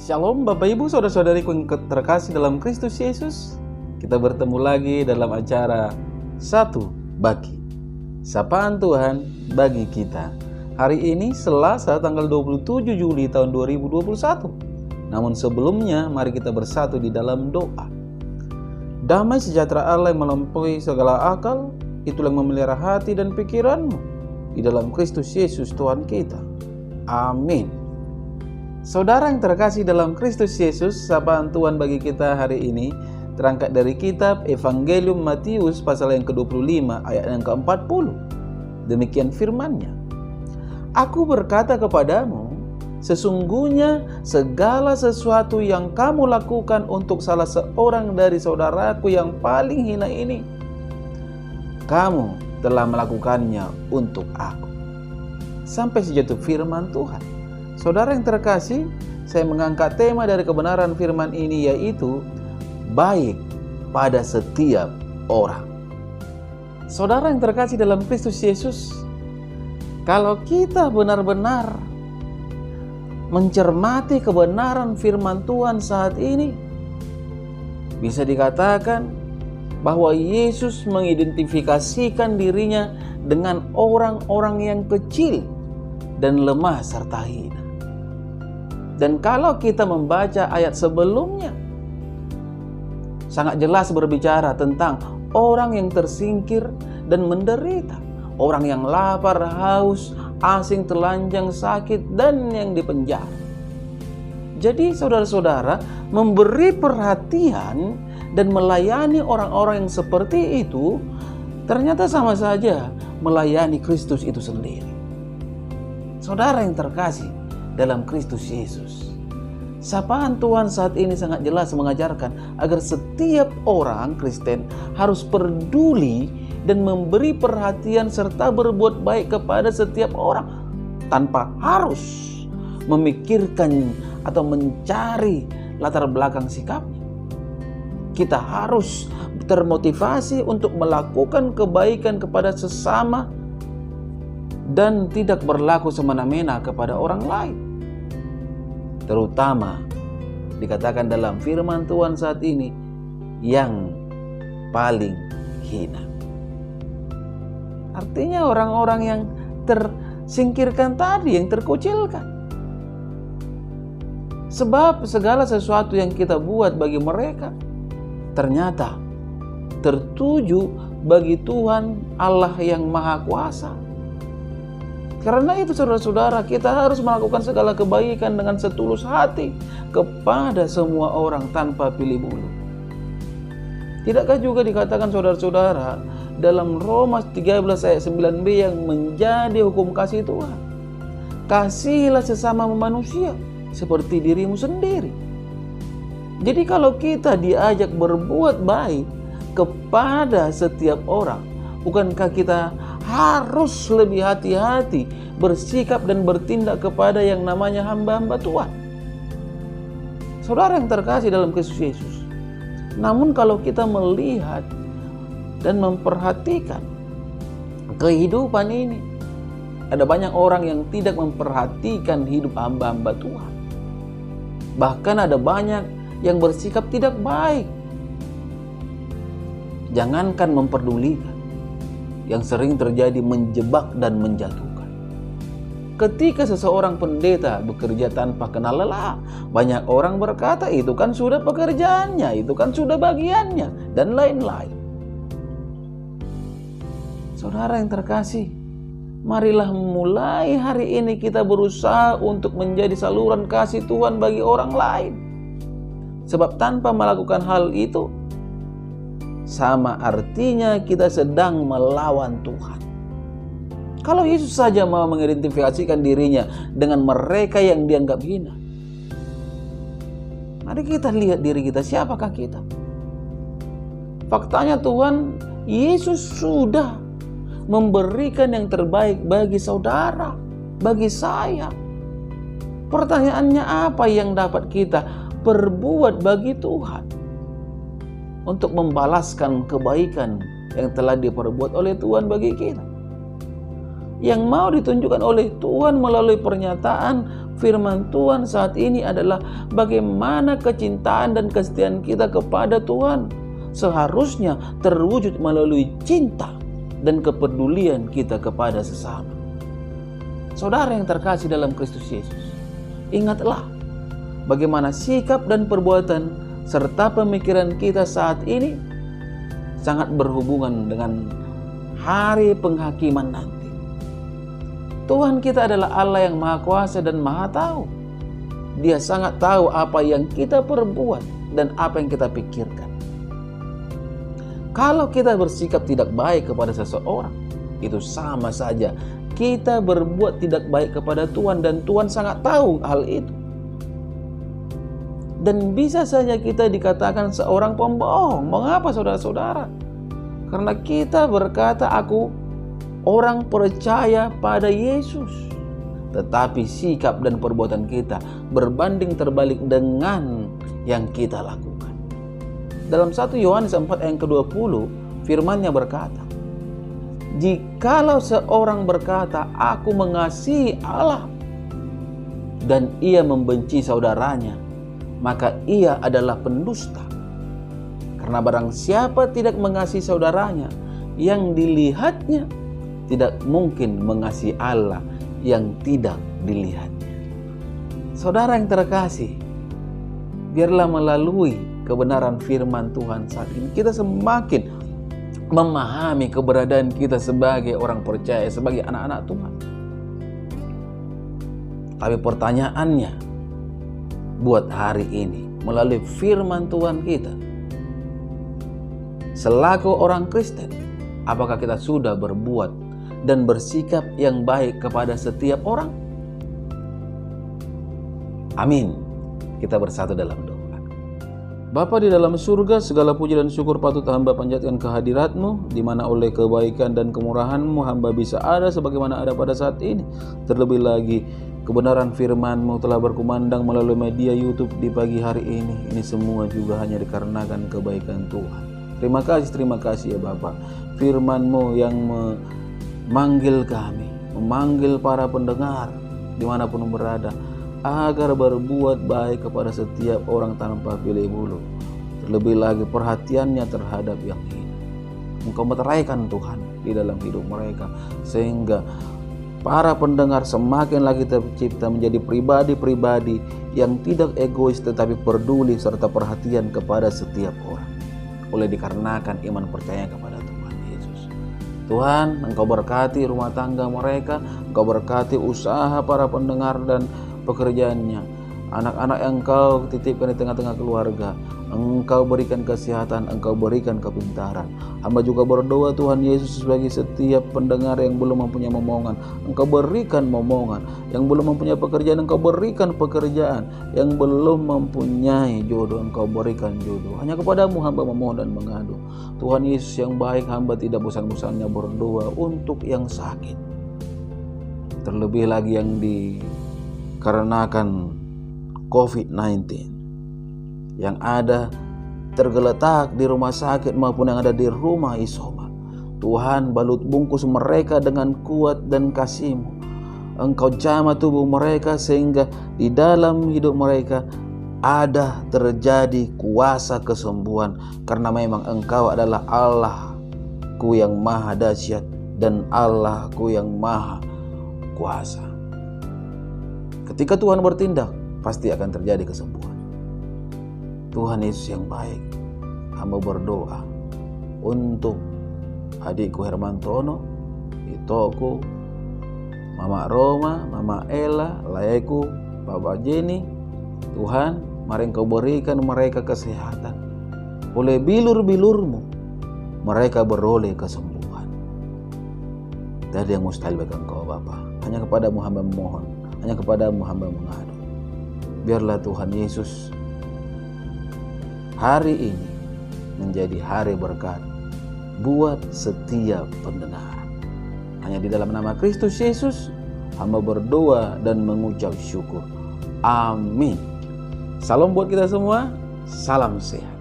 Shalom Bapak Ibu Saudara-saudariku yang terkasih dalam Kristus Yesus. Kita bertemu lagi dalam acara Satu Bagi, sapaan Tuhan bagi kita. Hari ini Selasa tanggal 27 Juli tahun 2021. Namun sebelumnya mari kita bersatu di dalam doa. Damai sejahtera Allah yang melampaui segala akal, itulah yang memelihara hati dan pikiranmu di dalam Kristus Yesus Tuhan kita. Amin. Saudara yang terkasih dalam Kristus Yesus, sapaan Tuhan bagi kita hari ini terangkat dari kitab Evangelium Matius pasal yang ke-25 ayat yang ke-40. Demikian firman-Nya. Aku berkata kepadamu, sesungguhnya segala sesuatu yang kamu lakukan untuk salah seorang dari saudaraku yang paling hina ini, kamu telah melakukannya untuk aku. Sampai sejatuh firman Tuhan. Saudara yang terkasih, saya mengangkat tema dari kebenaran firman ini, yaitu baik pada setiap orang. Saudara yang terkasih dalam Kristus Yesus, kalau kita benar-benar mencermati kebenaran firman Tuhan saat ini, bisa dikatakan bahwa Yesus mengidentifikasikan dirinya dengan orang-orang yang kecil dan lemah serta hina. Dan kalau kita membaca ayat sebelumnya, sangat jelas berbicara tentang orang yang tersingkir dan menderita, orang yang lapar, haus, asing, telanjang, sakit, dan yang dipenjara. Jadi saudara-saudara, memberi perhatian dan melayani orang-orang yang seperti itu ternyata sama saja melayani Kristus itu sendiri. Saudara yang terkasih dalam Kristus Yesus, sapaan Tuhan saat ini sangat jelas mengajarkan agar setiap orang Kristen harus peduli dan memberi perhatian serta berbuat baik kepada setiap orang tanpa harus memikirkan atau mencari latar belakang sikapnya. Kita harus termotivasi untuk melakukan kebaikan kepada sesama dan tidak berlaku semena-mena kepada orang lain. Terutama dikatakan dalam firman Tuhan saat ini, yang paling hina. Artinya orang-orang yang tersingkirkan tadi, yang terkucilkan. Sebab segala sesuatu yang kita buat bagi mereka ternyata tertuju bagi Tuhan Allah yang Maha Kuasa. Karena itu saudara-saudara, kita harus melakukan segala kebaikan dengan setulus hati kepada semua orang tanpa pilih bulu. Tidakkah juga dikatakan saudara-saudara dalam Roma 13 ayat 9b yang menjadi hukum kasih Tuhan? Kasihilah sesama manusia seperti dirimu sendiri. Jadi kalau kita diajak berbuat baik kepada setiap orang, bukankah kita harus lebih hati-hati bersikap dan bertindak kepada yang namanya hamba-hamba Tuhan? Saudara yang terkasih dalam Kristus Yesus, namun kalau kita melihat dan memperhatikan kehidupan ini, ada banyak orang yang tidak memperhatikan hidup hamba-hamba Tuhan. Bahkan ada banyak yang bersikap tidak baik. Jangankan memperdulikan, yang sering terjadi menjebak dan menjatuhkan. Ketika seseorang pendeta bekerja tanpa kenal lelah, banyak orang berkata itu kan sudah pekerjaannya, itu kan sudah bagiannya, dan lain-lain. Saudara yang terkasih, marilah mulai hari ini kita berusaha untuk menjadi saluran kasih Tuhan bagi orang lain. Sebab tanpa melakukan hal itu, sama artinya kita sedang melawan Tuhan. Kalau Yesus saja mau mengidentifikasikan dirinya dengan mereka yang dianggap hina, mari kita lihat diri kita, siapakah kita? Faktanya Tuhan Yesus sudah memberikan yang terbaik bagi saudara, bagi saya. Pertanyaannya, apa yang dapat kita perbuat bagi Tuhan untuk membalaskan kebaikan yang telah diperbuat oleh Tuhan bagi kita? Yang mau ditunjukkan oleh Tuhan melalui pernyataan Firman Tuhan saat ini adalah bagaimana kecintaan dan kesetiaan kita kepada Tuhan seharusnya terwujud melalui cinta dan kepedulian kita kepada sesama. Saudara yang terkasih dalam Kristus Yesus, ingatlah bagaimana sikap dan perbuatan serta pemikiran kita saat ini sangat berhubungan dengan hari penghakiman nanti. Tuhan kita adalah Allah yang Maha Kuasa dan Maha Tahu. Dia sangat tahu apa yang kita perbuat dan apa yang kita pikirkan. Kalau kita bersikap tidak baik kepada seseorang, itu sama saja kita berbuat tidak baik kepada Tuhan, dan Tuhan sangat tahu hal itu. Dan bisa saja kita dikatakan seorang pembohong. Mengapa saudara-saudara? Karena kita berkata aku orang percaya pada Yesus, tetapi sikap dan perbuatan kita berbanding terbalik dengan yang kita lakukan. Dalam 1 Yohanes 4 ayat ke-20, firman-Nya berkata, jikalau seorang berkata aku mengasihi Allah dan ia membenci saudaranya, maka ia adalah pendusta. Karena barang siapa tidak mengasihi saudaranya yang dilihatnya, tidak mungkin mengasihi Allah yang tidak dilihatnya. Saudara yang terkasih, biarlah melalui kebenaran firman Tuhan saat ini kita semakin memahami keberadaan kita sebagai orang percaya, sebagai anak-anak Tuhan. Tapi pertanyaannya buat hari ini melalui firman Tuhan kita, selaku orang Kristen, apakah kita sudah berbuat dan bersikap yang baik kepada setiap orang? Amin. Kita bersatu dalam doa. Bapa di dalam surga, segala puji dan syukur patut hamba panjatkan kehadirat-Mu, di mana oleh kebaikan dan kemurahan-Mu hamba bisa ada sebagaimana ada pada saat ini. Terlebih lagi kebenaran firman-Mu telah berkumandang melalui media YouTube di pagi hari ini. Ini semua juga hanya dikarenakan kebaikan Tuhan. Terima kasih ya Bapa. Firman-Mu yang memanggil kami, memanggil para pendengar dimanapun berada, agar berbuat baik kepada setiap orang tanpa pilih bulu. Terlebih lagi perhatiannya terhadap yang ini. Engkau meteraikan Tuhan di dalam hidup mereka, sehingga para pendengar semakin lagi tercipta menjadi pribadi-pribadi yang tidak egois tetapi peduli serta perhatian kepada setiap orang, oleh dikarenakan iman percaya kepada Tuhan Yesus. Tuhan, Engkau berkati rumah tangga mereka, Engkau berkati usaha para pendengar dan pekerjaannya, anak-anak yang Engkau titipkan di tengah-tengah keluarga, Engkau berikan kesehatan, Engkau berikan kepintaran. Hamba juga berdoa Tuhan Yesus sebagai setiap pendengar yang belum mempunyai momongan, Engkau berikan momongan. Yang belum mempunyai pekerjaan, Engkau berikan pekerjaan. Yang belum mempunyai jodoh, Engkau berikan jodoh. Hanya kepadamu hamba memohon dan mengadu. Tuhan Yesus yang baik, hamba tidak bosan-bosannya berdoa untuk yang sakit, terlebih lagi yang dikarenakan COVID-19 yang ada tergeletak di rumah sakit maupun yang ada di rumah isoman. Tuhan, balut bungkus mereka dengan kuat dan kasih-Mu. Engkau jamah tubuh mereka sehingga di dalam hidup mereka ada terjadi kuasa kesembuhan, karena memang Engkau adalah Allah-Ku yang maha dahsyat dan Allah-Ku yang maha kuasa. Ketika Tuhan bertindak, pasti akan terjadi kesembuhan. Tuhan Yesus yang baik, hamba berdoa untuk adikku Hermantono, itoku, Mama Roma, Mama Ella, layaku, Bapak Jenny. Tuhan, mari Engkau berikan mereka kesehatan. Oleh bilur-bilur-Mu, mereka beroleh kesembuhan. Dari yang mustahil bagi Engkau Bapa. Hanya kepadamu hamba memohon, hanya kepadamu hamba mengadu. Biarlah Tuhan Yesus hari ini menjadi hari berkat buat setiap pendengar. Hanya di dalam nama Kristus Yesus hamba berdoa dan mengucap syukur. Amin. Salam buat kita semua. Salam sehat.